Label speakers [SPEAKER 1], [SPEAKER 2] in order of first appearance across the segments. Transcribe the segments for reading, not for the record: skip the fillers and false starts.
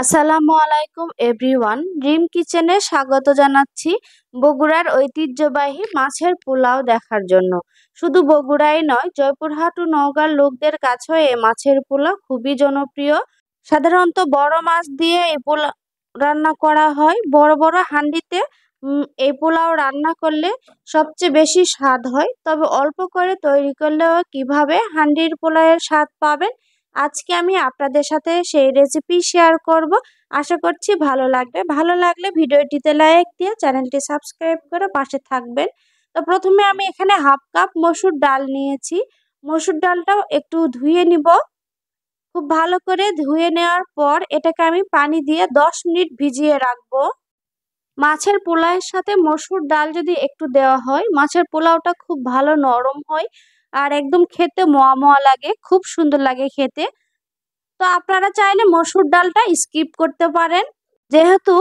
[SPEAKER 1] আসসালামু আলাইকুম everyone, dream কিচেনে স্বাগত জানাচ্ছি বগুড়ার ঐতিহ্যবাহী মাছের পোলাও দেখার জন্য। শুধু বগুড়াই নয়, জয়পুরহাট ও নওগাঁর লোকদের কাছেও এই মাছের পোলাও খুবই জনপ্রিয়। সাধারণত বড় মাছ দিয়ে এই পোলাও রান্না করা হয়। বড় বড় হাঁডিতে এই পোলাও রান্না করলে সবচেয়ে বেশি স্বাদ হয়। তবে অল্প করে তৈরি করলেও কিভাবে হাঁডির পোলাওয়ের স্বাদ পাবেন, আজকে আমি আপনাদের সাথে সেই রেসিপি শেয়ার করব। আশা করছি ভালো লাগবে। ভালো লাগলে ভিডিওটিতে লাইক দিয়ে চ্যানেলটি সাবস্ক্রাইব করে পাশে থাকবেন। তো প্রথমে আমি এখানে হাফ কাপ মসুর ডাল নিয়েছি। মসুর ডালটাও একটু ধুয়ে নিব। খুব ভালো করে ধুয়ে নেওয়ার পর এটাকে আমি পানি দিয়ে 10 মিনিট ভিজিয়ে রাখবো। মাছের পোলাওয়ের সাথে মসুর ডাল যদি একটু দেওয়া হয়, মাছের পোলাওটা খুব ভালো নরম হয় আর একদম খেতে মোয়া মোয়া লাগে, খুব সুন্দর লাগে খেতে। তো আপনারা চাইলে মসুর ডালটা স্কিপ করতে পারেন। যেহেতু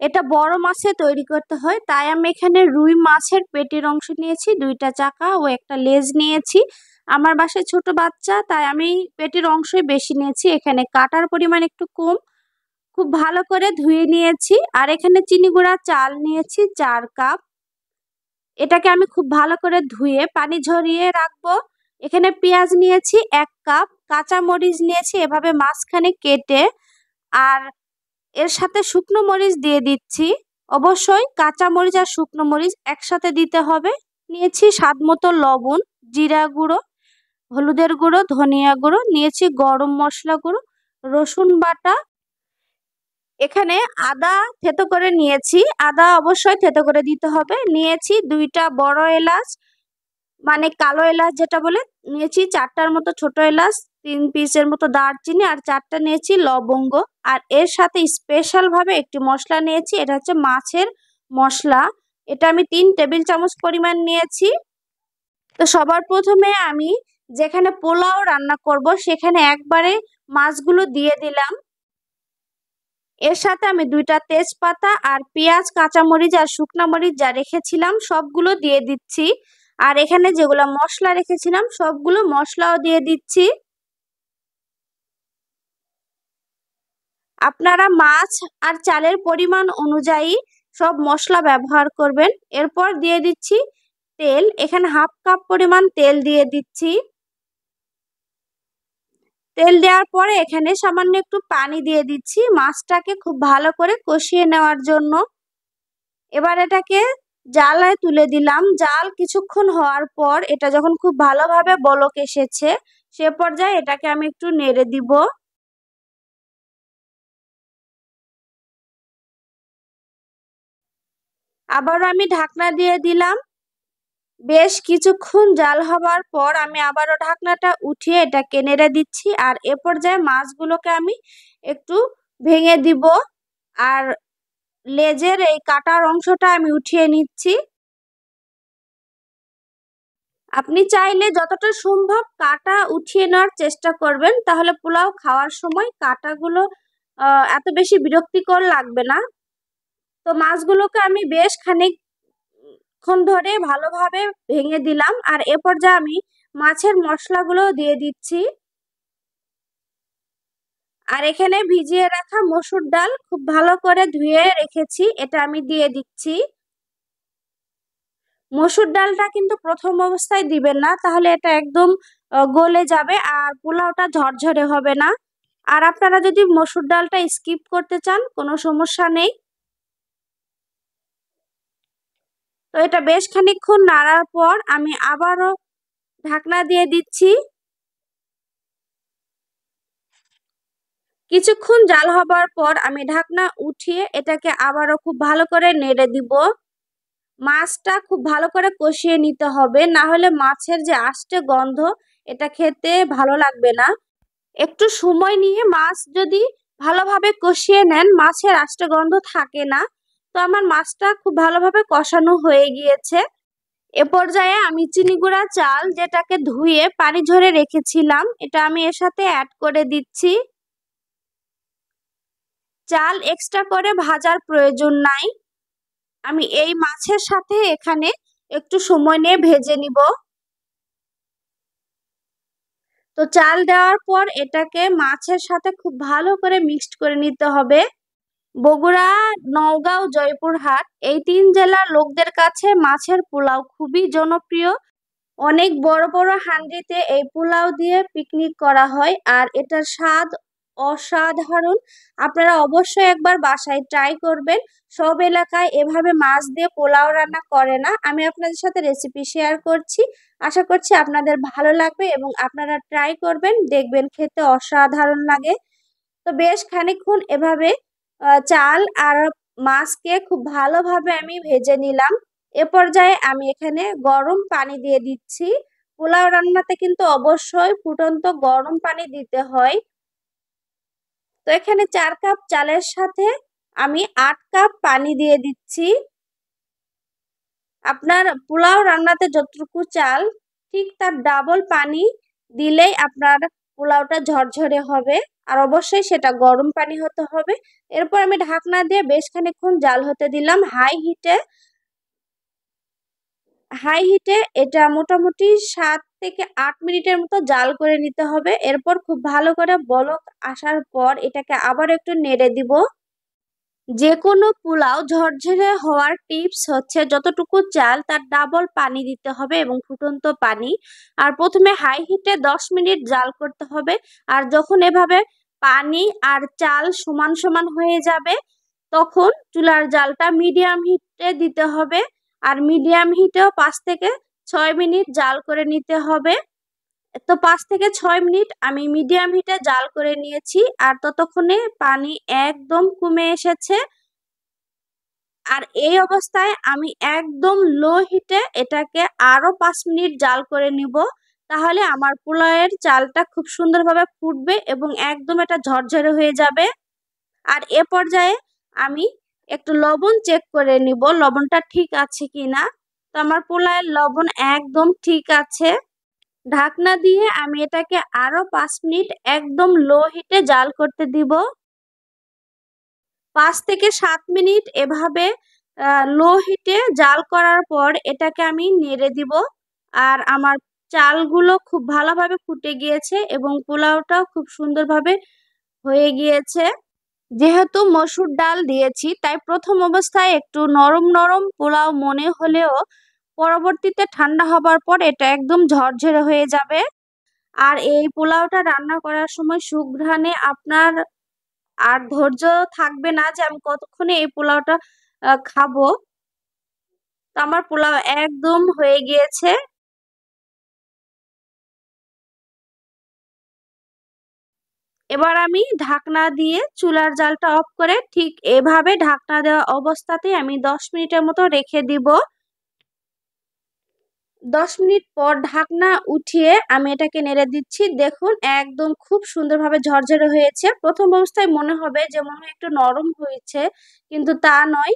[SPEAKER 1] এটা বড় মাছে তৈরি করতে হয়, তাই আমি এখানে রুই মাছের পেটির অংশ নিয়েছি, 2টা চাকা ও একটা লেজ নিয়েছি। আমার বাসায় ছোট বাচ্চা, তাই আমি পেটির অংশই বেশি নিয়েছি। এখানে কাটার পরিমাণ একটু কম। খুব ভালো করে ধুয়ে নিয়েছি। আর এখানে চিনি গুঁড়া চাল নিয়েছি 4 কাপ। এটাকে আমি খুব ভালো করে ধুয়ে পানি ঝরিয়ে রাখবো। এখানে পেঁয়াজ নিয়েছি 1 কাপ, কাঁচা মরিচ নিয়েছি এভাবে মাঝখানে কেটে, আর এর সাথে শুকনো মরিচ দিয়ে দিচ্ছি। অবশ্যই কাঁচা মরিচ আর শুকনো মরিচ একসাথে দিতে হবে। নিয়েছি স্বাদ মতো লবণ, জিরা গুঁড়ো, হলুদের গুঁড়ো, ধনিয়া গুঁড়ো, নিয়েছি গরম মশলা গুঁড়ো, রসুন বাটা। এখানে আদা থেতো করে নিয়েছি, আদা অবশ্যই থেতো করে দিতে হবে। নিয়েছি 2টা বড় এলাচ, মানে কালো এলাচ যেটা বলে, নিয়েছি 4টার মতো ছোট এলাচ, 3 পিসের মতো দারচিনি, আর 4টা নিয়েছি লবঙ্গ। আর এর সাথে স্পেশাল ভাবে একটি মশলা নিয়েছি, এটা হচ্ছে মাছের মশলা। এটা আমি 3 টেবিল চামচ পরিমাণ নিয়েছি। তো সবার প্রথমে আমি যেখানে পোলাও রান্না করব সেখানে একবারে মাছগুলো দিয়ে দিলাম। এর সাথে আমি 2টা তেজপাতা আর পেঁয়াজ, কাঁচামরিচ আর শুকনা মরিচ যা রেখেছিলাম সবগুলো দিয়ে দিচ্ছি। আর এখানে যেগুলো মশলা রেখেছিলাম সবগুলো মশলাও দিয়ে দিচ্ছি। আপনারা মাছ আর চালের পরিমাণ অনুযায়ী সব মশলা ব্যবহার করবেন। এরপর দিয়ে দিচ্ছি তেল। এখানে হাফ কাপ পরিমাণ তেল দিয়ে দিচ্ছি। তেল দেওয়ার পরে এখানে সামান্য একটু পানি দিয়ে দিচ্ছি মাছটাকে খুব ভালো করে কষিয়ে নেওয়ার জন্য। এবার এটাকে জালে তুলে দিলাম। জাল কিছুক্ষণ হওয়ার পর এটা যখন খুব ভালোভাবে বলক এসেছে, সে পর্যায়ে এটাকে আমি একটু নেড়ে দিব। আবারও আমি ঢাকনা দিয়ে দিলাম। বেশ কিছুক্ষণ জাল হবার পর আমি আবারও ঢাকনাটা উঠিয়ে এটাকে নেড়ে দিচ্ছি। আর এ পর্যায়ে মাছগুলোকে আমি একটু ভেঙে দিব। আর লেজের এই কাটার অংশটা আমি উঠিয়ে নিচ্ছি। আপনি চাইলে যতটা সম্ভব কাটা উঠিয়ে নেওয়ার চেষ্টা করবেন, তাহলে পোলাও খাওয়ার সময় কাটাগুলো এত বেশি বিরক্তিকর লাগবে না। তো মাছগুলোকে আমি বেশ খানিকক্ষণ ধরে ভালোভাবে ভেঙে দিলাম। আর এ পর্যায়ে আমি মাছের মশলাগুলো দিয়ে দিচ্ছি। আর এখানে ভিজিয়ে রাখা মসুর ডাল খুব ভালো করে ধুয়ে রেখেছি, এটা আমি দিয়ে দিচ্ছি। মসুর ডালটা কিন্তু প্রথম অবস্থায় দিবেন না, তাহলে এটা একদম গলে যাবে আর পোলাওটা ঝরঝরে হবে না। আর আপনারা যদি মসুর ডালটা স্কিপ করতে চান কোনো সমস্যা নেই। তো এটা বেশ খানিকক্ষণ নাড়ার পর আমি আবারও ঢাকনা দিয়ে দিচ্ছি। কিছুক্ষণ জাল হবার পর আমি ঢাকনা উঠিয়ে এটাকে আবারও খুব ভালো করে নেড়ে দিব। মাছটা খুব ভালো করে কষিয়ে নিতে হবে, না হলে মাছের যে আষ্টে গন্ধ, এটা খেতে ভালো লাগবে না। একটু সময় নিয়ে মাছ যদি ভালোভাবে কষিয়ে নেন, মাছের আষ্টে গন্ধ থাকে না। তো আমার মাছটা খুব ভালোভাবে কষানো হয়ে গিয়েছে। এ পর্যায়ে আমি চিনি গুঁড়া চাল যেটাকে ধুয়ে পানি ঝরে রেখেছিলাম, এটা আমি এর সাথে অ্যাড করে দিচ্ছি। চাল এক্সট্রা করে ভাজার প্রয়োজন নাই। আমি এই মাছের সাথে এখানে একটু সময় নিয়ে ভেজে নিব। তো চাল দেওয়ার পর এটাকে মাছের সাথে খুব ভালো করে মিক্সড করে নিতে হবে। বগুড়া, নওগাঁও, জয়পুরহাট এই 3 জেলার লোকদের কাছে মাছের পোলাও খুবই জনপ্রিয়। অনেক বড় বড় হান্ডিতে এই পোলাও দিয়ে পিকনিক করা হয় আর এটার স্বাদ অসাধারণ। আপনারা অবশ্যই একবার বাসায় ট্রাই করবেন। সব এলাকায় এভাবে মাছ দিয়ে পোলাও রান্না করে না। আমি আপনাদের সাথে রেসিপি শেয়ার করছি, আশা করছি আপনাদের ভালো লাগবে এবং আপনারা ট্রাই করবেন, দেখবেন খেতে অসাধারণ লাগে। তো বেশ খানিকক্ষণ এভাবে চাল আর মাছকে খুব ভালোভাবে আমি ভেজে নিলাম। এ পর্যায়ে আমি এখানে গরম পানি দিয়ে দিচ্ছি। পোলাও রান্নাতে কিন্তু অবশ্যই ফুটন্ত গরম পানি দিতে হয়। তো এখানে 4 কাপ চালের সাথে আমি 8 কাপ পানি দিয়ে দিচ্ছি। আপনার পোলাও রান্নাতে যতটুকু চাল ঠিক তার ডাবল পানি দিলেই আপনার পোলাওটা ঝরঝরে হবে, আর অবশ্যই সেটা গরম পানি হতে হবে। এরপর আমি ঢাকনা দিয়ে বেশ খানিকক্ষণ জাল হতে দিলাম হাই হিটে। এটা মোটামুটি 7 থেকে 8 মিনিটের মতো জাল করে নিতে হবে। এরপর খুব ভালো করে বলক আসার পর এটাকে আবার একটু নেড়ে দিব। যে কোনো পোলাও ঝরঝরে হওয়ার টিপস হচ্ছে যতটুকু চাল তার ডাবল পানি দিতে হবে এবং ফুটন্ত পানি। আর প্রথমে হাই হিটে 10 মিনিট জাল করতে হবে। আর যখন এভাবে পানি আর চাল সমান সমান হয়ে যাবে তখন চুলার জালটা মিডিয়াম হিটে দিতে হবে। আর মিডিয়াম হিটেও 5 থেকে 6 মিনিট জাল করে নিতে হবে। তো 5 থেকে 6 মিনিট আমি মিডিয়াম হিটে জাল করে নিয়েছি আর ততক্ষণে পানি একদম কমে এসেছে। আর এই অবস্থায় আমি একদম লো হিটে এটাকে আরো 5 মিনিট জাল করে নিব। তাহলে আমার পোলাওয়ের চালটা খুব সুন্দরভাবে ফুটবে এবং একদম এটা ঝরঝরে হয়ে যাবে। আর এ পর্যায়ে আমি একটু লবণ চেক করে নিব লবণটা ঠিক আছে কিনা। তো আমার পোলাওয়ের লবণ একদম ঠিক আছে। ঢাকনা দিয়ে আমি এটাকে আরো 5 মিনিট একদম লো হিটে জাল করতে দিব। 5 থেকে 7 মিনিট এভাবে লো হিটে জাল করার পর এটাকে আমি নেড়ে দিব। আর আমার চালগুলো খুব ভালোভাবে ফুটে গিয়েছে এবং পোলাওটাও খুব সুন্দরভাবে হয়ে গিয়েছে। যেহেতু মসুর ডাল দিয়েছি তাই প্রথম অবস্থায় একটু নরম নরম পোলাও মনে হলেও পরবর্তীতে ঠান্ডা হবার পর এটা একদম ঝরঝরে হয়ে যাবে। আর এই পোলাওটা রান্না করার সময় সুঘ্রাণে আপনার আর ধৈর্য থাকবে না যে আমি কতক্ষণে এই পোলাওটা খাবো। তো আমার পোলাও একদম হয়ে গিয়েছে। এবার আমি ঢাকনা দিয়ে চুলার জালটা অফ করে ঠিক এভাবে ঢাকনা দেওয়া অবস্থাতেই আমি 10 মিনিটের মতো রেখে দিব। 10 মিনিট পর ঢাকনা উঠিয়ে আমি এটাকে নেড়ে দিচ্ছি। দেখুন একদম খুব সুন্দরভাবে ঝরঝরে হয়েছে। প্রথম অবস্থায় মনে হবে যে মনে হয় একটু নরম হয়েছে, কিন্তু তা নয়,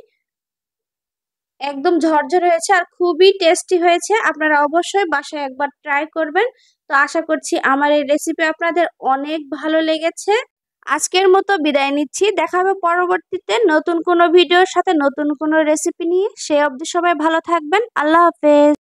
[SPEAKER 1] একদম ঝরঝরে হয়েছে আর খুবই টেস্টি হয়েছে। আপনারা অবশ্যই বাসায় একবার ট্রাই করবেন। তো আশা করছি আমার এই রেসিপি আপনাদের অনেক ভালো লেগেছে। আজকের মতো বিদায় নিচ্ছি, দেখা হবে পরবর্তীতে নতুন কোনো ভিডিওর সাথে নতুন কোনো রেসিপি নিয়ে। সে অবধি সবাই ভালো থাকবেন। আল্লাহ হাফেজ।